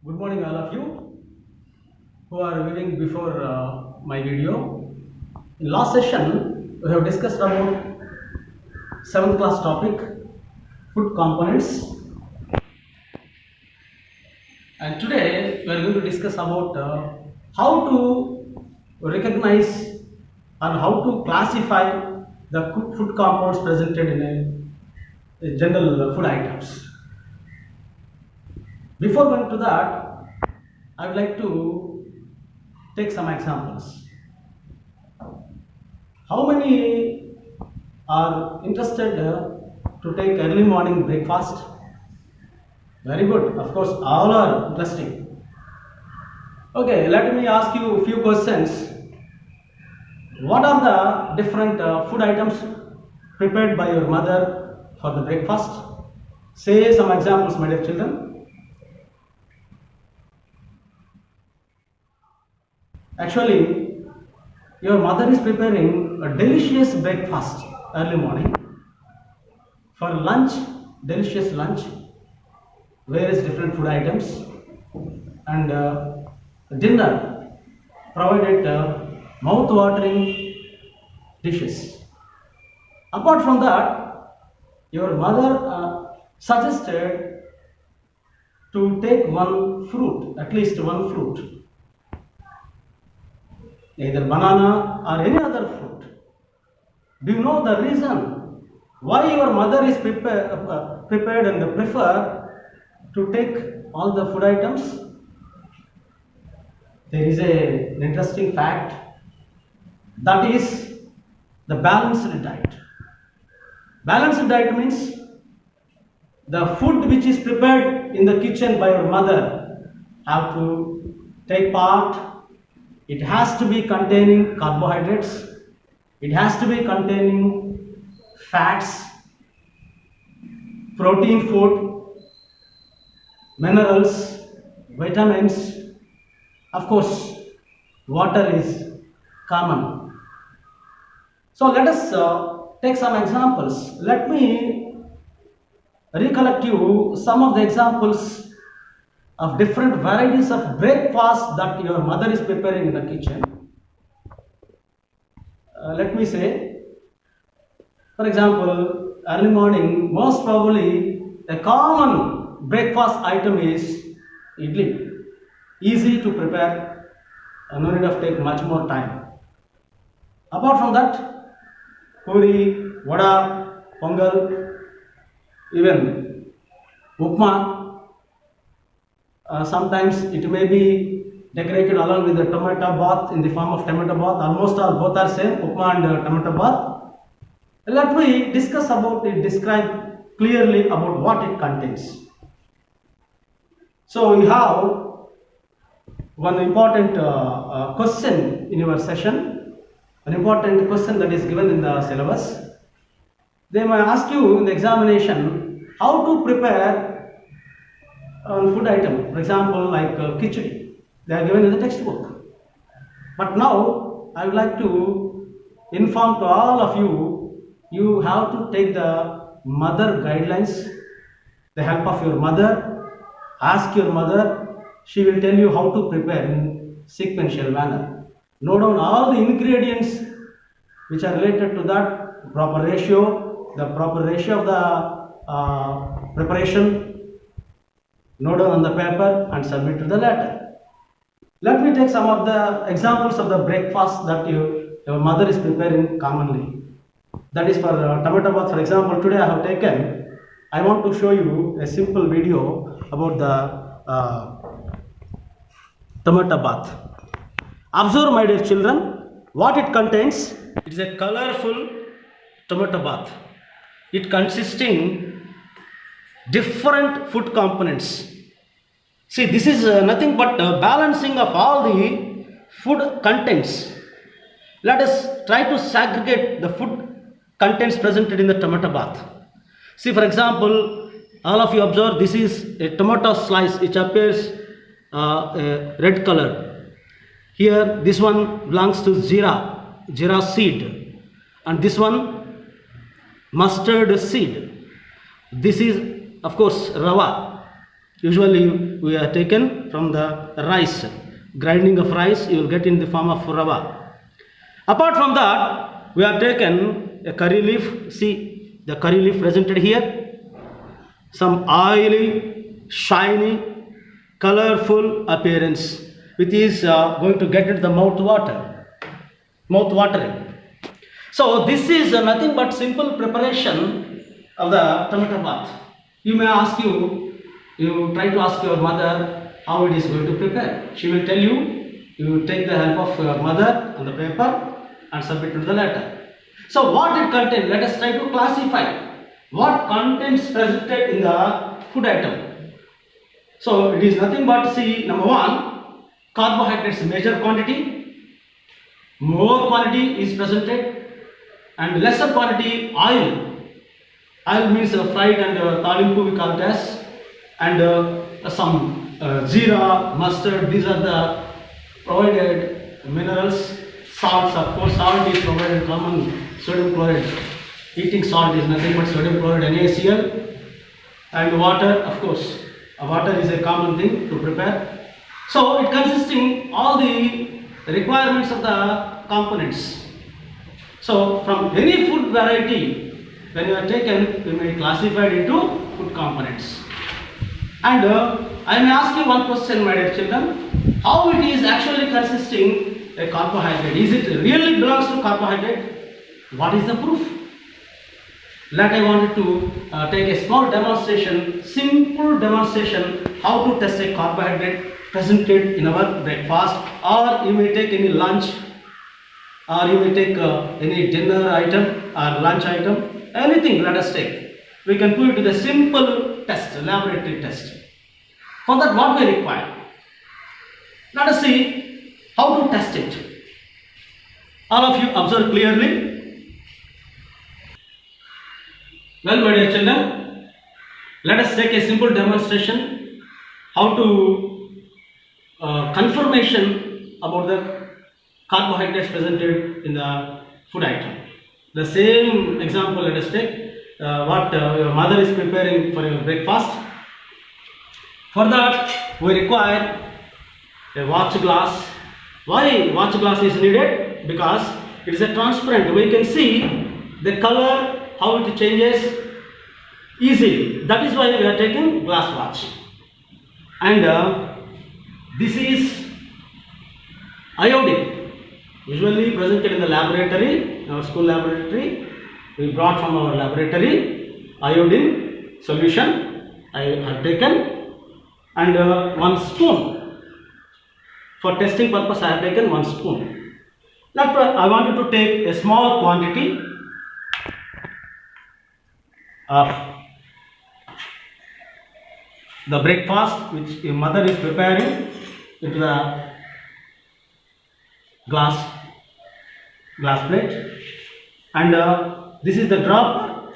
Good morning, all of you who are viewing before my video. In last session, we have discussed about 7th class topic, food components. And today, we are going to discuss about how to recognize and how to classify the food compounds presented in a general food items. Before going to that, I would like to take some examples. How many are interested to take early morning breakfast? Very good. Of course, all are interesting. Okay, let me ask you a few questions. What are the different food items prepared by your mother for the breakfast? Say some examples, my dear children. Actually, your mother is preparing a delicious breakfast early morning. For lunch, delicious lunch, various different food items, and dinner provided mouth-watering dishes. Apart from that, your mother suggested to take one fruit, at least one fruit, either banana or any other fruit. Do you know the reason why your mother is prepared and prefer to take all the food items? There is an interesting fact, that is the balanced diet. Balanced diet means the food which is prepared in the kitchen by your mother have to take part. It has to be containing carbohydrates, it has to be containing fats, protein food, minerals, vitamins. Of course, water is common. So let us take some examples. Let me recollect you some of the examples of different varieties of breakfast that your mother is preparing in the kitchen. Let me say, for example, early morning, most probably a common breakfast item is idli. Easy to prepare, no need of take much more time. Apart from that, puri, vada, pongal, even upma. Sometimes it may be decorated along with the tomato bath in the form of tomato bath. Almost all both are same, upma and tomato bath. Let me discuss about it, describe clearly about what it contains. So we have one important question in your session, an important question that is given in the syllabus. They may ask you in the examination how to prepare food item, for example, like khichdi. They are given in the textbook. But now I would like to inform to all of you, you have to take the mother guidelines, the help of your mother. Ask your mother, she will tell you how to prepare in sequential manner. Note down all the ingredients which are related to that, proper ratio, the proper ratio of the preparation. Note down on the paper and submit to the letter. Let me take some of the examples of the breakfast that your mother is preparing commonly. That is for tomato bath. For example, today I have taken, I want to show you a simple video about the tomato bath. Observe, my dear children, what it contains. It is a colorful tomato bath. It consisting different food components. See, this is nothing but balancing of all the food contents. Let us try to segregate the food contents presented in the tomato bath. See, for example, all of you observe, this is a tomato slice which appears red color. Here, this one belongs to jeera seed, and this one mustard seed. This is, of course, rava. Usually we are taken from the rice. Grinding of rice you will get in the form of rava. Apart from that, we have taken a curry leaf. See the curry leaf presented here. Some oily, shiny, colorful appearance, which is going to get into the mouth watering. So this is nothing but simple preparation of the tomato bath. You may ask you try to ask your mother how it is going to prepare. She will tell you, you take the help of your mother and the paper and submit to the letter. So what it contains, let us try to classify what contents presented in the food item. So it is nothing but, see, number one, carbohydrates major quantity, more quantity is presented, and lesser quantity oil. Oil means fried and talimpu we call it as, and some jeera, mustard. These are the provided minerals. Salts, of course, salt is provided, common sodium chloride. Eating salt is nothing but sodium chloride, NaCl, and water. Of course, water is a common thing to prepare. So it consisting all the requirements of the components. So from any food variety, when you are taken, you may classify it into food components. And I may ask you one question, my dear children: how it is actually consisting a carbohydrate? Is it really belongs to carbohydrate? What is the proof? That I wanted to take a small demonstration, simple demonstration, how to test a carbohydrate presented in our breakfast, or you may take any lunch, or you may take any dinner item or lunch item, anything. Let us take. We can put it to the simple test, laboratory test. For that, what we require? Let us see how to test it. All of you observe clearly. Well, my dear children, let us take a simple demonstration how to confirmation about the carbohydrates presented in the food item. The same example, let us take what your mother is preparing for your breakfast. For that, we require a watch glass. Why watch glass is needed? Because it is a transparent. We can see the color, how it changes easily. That is why we are taking glass watch. And this is iodine, usually presented in the laboratory, our school laboratory. We brought from our laboratory iodine solution. I have taken, and 1 spoon. For testing purpose, I have taken 1 spoon. Now I wanted to take a small quantity of the breakfast which your mother is preparing into the glass plate, and this is the dropper.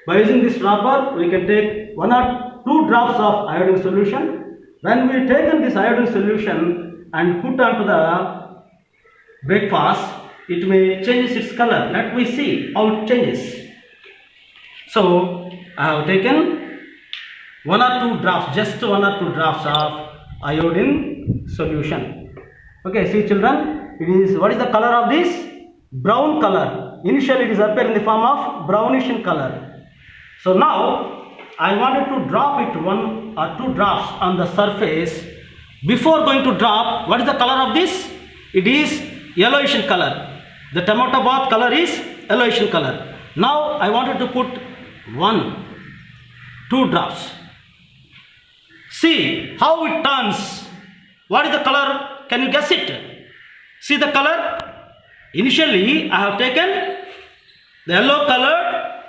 By using this dropper, we can take 1 or 2 drops of iodine solution. When we taken this iodine solution and put onto the breakfast, it may change its color. Let me see how it changes. So I have taken 1 or 2 drops, just 1 or 2 drops of iodine solution. Okay, see children, it is, what is the color of this? Brown color. Initially it is appear in the form of brownish in color. So now I wanted to drop it 1 or 2 drops on the surface. Before going to drop, what is the color of this? It is yellowish in color. The tomato bath color is yellowish in color. Now I wanted to put 1, 2 drops. See how it turns. What is the color? Can you guess it? See the color? Initially I have taken the yellow colored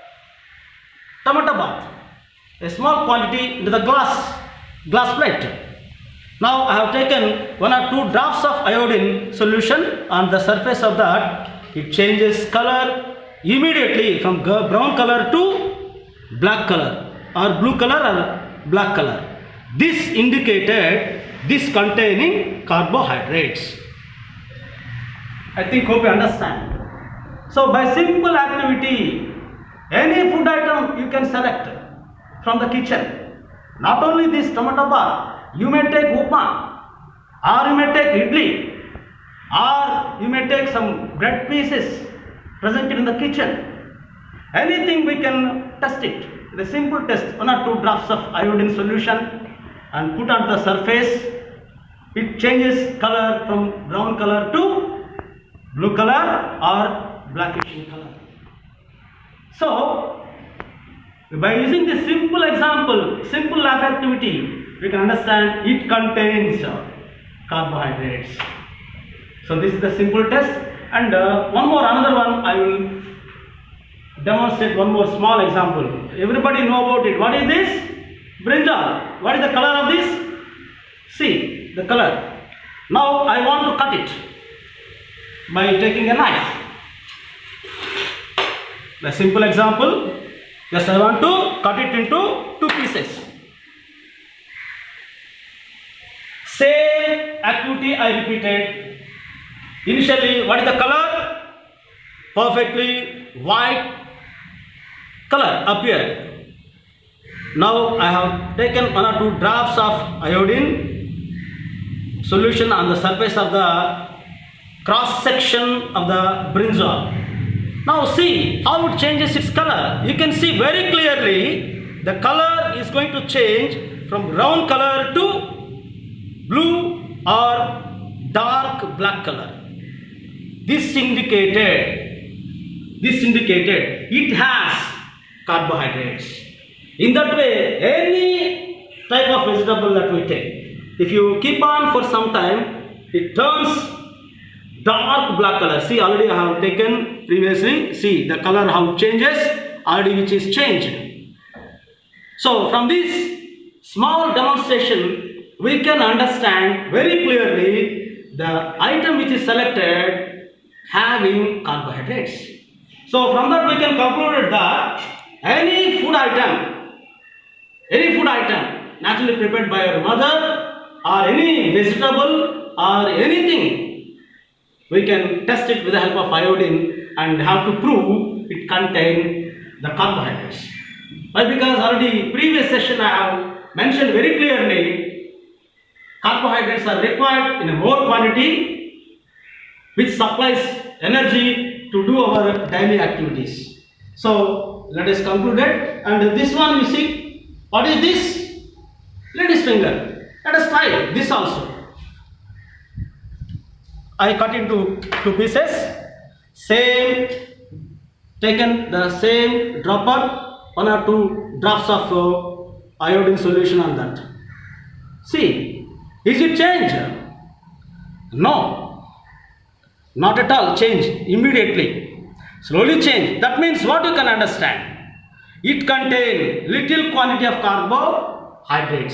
tomato bath, a small quantity into the glass plate. Now I have taken 1 or 2 drops of iodine solution. On the surface of that, it changes color immediately from brown color to black color, or blue color or black color. This indicated this containing carbohydrates. I think hope you understand. So by simple activity, any food item you can select from the kitchen. Not only this tomato bar, you may take upma, or you may take idli, or you may take some bread pieces presented in the kitchen. Anything we can test it. The simple test, 1 or 2 drops of iodine solution and put on the surface. It changes color from brown color to blue color or blackish in color. So, by using this simple example, simple lab activity, we can understand it contains carbohydrates. So this is the simple test, and another one, I will demonstrate one more small example. Everybody know about it. What is this? Brinjal. What is the color of this? See the color. Now I want to cut it by taking a knife. The simple example. Just I want to cut it into 2 pieces. Same activity I repeated. Initially, what is the color? Perfectly white color appeared. Now I have taken 1 or 2 drops of iodine solution on the surface of the cross section of the brinjal. Now see how it changes its color. You can see very clearly the color is going to change from brown color to blue or dark black color. This indicated it has carbohydrates. In that way, any type of vegetable that we take, if you keep on for some time, it turns dark black color. See, already I have taken previously. See the color how it changes already, which is changed. So from this small demonstration, we can understand very clearly the item which is selected having carbohydrates. So from that we can conclude that any food item naturally prepared by your mother, or any vegetable or anything, we can test it with the help of iodine and have to prove it contains the carbohydrates. Why? Because already previous session I have mentioned very clearly, carbohydrates are required in a more quantity, which supplies energy to do our daily activities. So let us conclude it. And this one, you see, what is this? Lady's finger. Let us try this also. I cut into 2 pieces. Same, taken the same dropper, 1 or 2 drops of iodine solution on that. See, is it changed? No, not at all change immediately. Slowly change. That means what you can understand? It contains little quantity of carbohydrates.